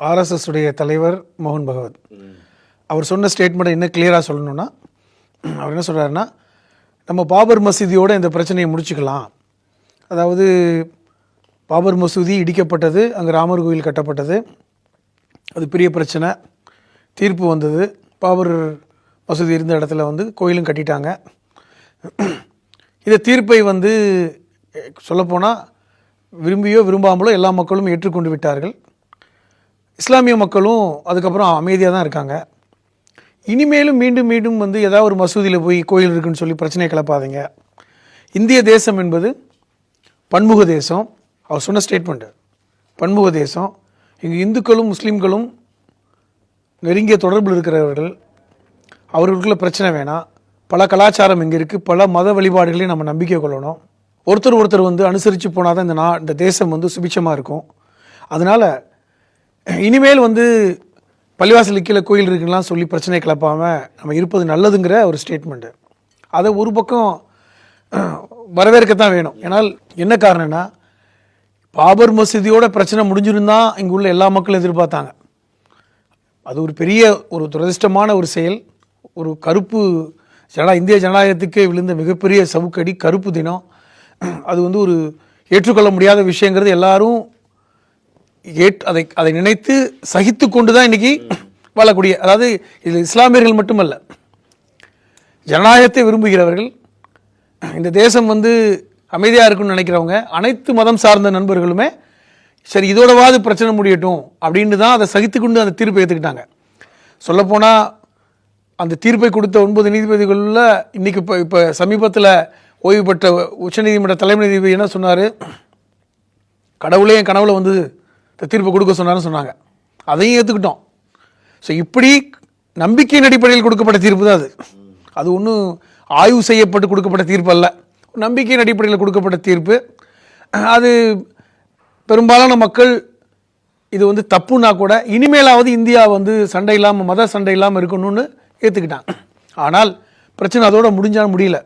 RSS உடைய தலைவர் மோகன் பகவத் அவர் சொன்ன ஸ்டேட்மெண்ட்டை இன்னும் கிளியராக சொல்லணும்னா, அவர் என்ன சொல்கிறாருன்னா, நம்ம பாபர் மசூதியோடு இந்த பிரச்சனையை முடிச்சுக்கலாம். அதாவது பாபர் மசூதி இடிக்கப்பட்டது, அங்கே ராமர் கோயில் கட்டப்பட்டது, அது பெரிய பிரச்சனை, தீர்ப்பு வந்தது, பாபர் மசூதி இருந்த இடத்துல வந்து கோயிலும் கட்டிட்டாங்க. இந்த தீர்ப்பை வந்து சொல்லப்போனால் விரும்பியோ விரும்பாமலோ எல்லா மக்களும் ஏற்றுக்கொண்டு விட்டார்கள். இஸ்லாமிய மக்களும் அதுக்கப்புறம் அமைதியாக தான் இருக்காங்க. இனிமேலும் மீண்டும் மீண்டும் வந்து ஏதாவது ஒரு மசூதியில் போய் கோயில் இருக்குன்னு சொல்லி பிரச்சனையை கிளப்பாதீங்க. இந்திய தேசம் என்பது பன்முக தேசம். அவர் சொன்ன ஸ்டேட்மெண்ட்டு பன்முக தேசம். இங்கு இந்துக்களும் முஸ்லீம்களும் நெருங்கிய தொடர்பில் இருக்கிறவர்கள். அவர்களுக்குள்ள பிரச்சனை வேணாம். பல கலாச்சாரம் இங்கே இருக்குது, பல மத வழிபாடுகளையும் நம்ம நம்பிக்கை கொள்ளணும். ஒருத்தர் வந்து அனுசரித்து போனால் தான் இந்த தேசம் வந்து சுபிட்சமாக இருக்கும். அதனால் இனிமேல் வந்து பள்ளிவாசலுக்கு கீழே கோயில் இருக்குலாம் சொல்லி பிரச்சனை கிளப்பாமல் நம்ம இருப்பது நல்லதுங்கிற ஒரு ஸ்டேட்மெண்ட்டு. அதை ஒரு பக்கம் வரவேற்கத்தான் வேணும். ஏன்னால் என்ன காரணம்னா, பாபர் மசூதியோட பிரச்சனை முடிஞ்சிருந்தா இங்கே உள்ள எல்லா மக்களும் எதிர்பார்த்தாங்க. அது ஒரு பெரிய ஒரு துரதிர்ஷ்டமான ஒரு செயல். ஒரு கருப்பு இந்திய ஜனநாயகத்துக்கே விழுந்த மிகப்பெரிய சவுக்கடி, கருப்பு தினம். அது வந்து ஒரு ஏற்றுக்கொள்ள முடியாத விஷயங்கிறது எல்லாரும் அதை நினைத்து சகித்து கொண்டு தான் இன்றைக்கி வாழக்கூடிய, அதாவது இது இஸ்லாமியர்கள் மட்டுமல்ல, ஜனநாயகத்தை விரும்புகிறவர்கள், இந்த தேசம் வந்து அமைதியாக இருக்குன்னு நினைக்கிறவங்க, அனைத்து மதம் சார்ந்த நண்பர்களுமே சரி இதோடவாது பிரச்சனை முடியட்டும் அப்படின்னு தான் அதை சகித்து கொண்டு அந்த தீர்ப்பை ஏற்றுக்கிட்டாங்க. சொல்லப்போனால் அந்த தீர்ப்பை கொடுத்த 9 நீதிபதிகளில் இன்றைக்கி இப்போ சமீபத்தில் ஓய்வு பெற்ற உச்சநீதிமன்ற தலைமை நீதிபதி என்ன சொன்னார், கடவுளே என் கனவுல வந்து தீர்ப்பு கொடுக்க சொன்னார்னு சொன்னாங்க. அதையும் ஏற்றுக்கிட்டோம். ஸோ இப்படி நம்பிக்கையின் அடிப்படையில் கொடுக்கப்பட்ட தீர்ப்பு தான் அது. அது ஒன்றும் ஆய்வு செய்யப்பட்டு கொடுக்கப்பட்ட தீர்ப்பு அல்ல, நம்பிக்கையின் அடிப்படையில் கொடுக்கப்பட்ட தீர்ப்பு. அது பெரும்பாலான மக்கள் இது வந்து தப்புன்னா கூட இனிமேலாவது இந்தியா வந்து சண்டை இல்லாமல், மத சண்டை இல்லாமல் இருக்கணும்னு ஏற்றுக்கிட்டாங்க. ஆனால் பிரச்சனை அதோட முடிஞ்சாலும் முடியல.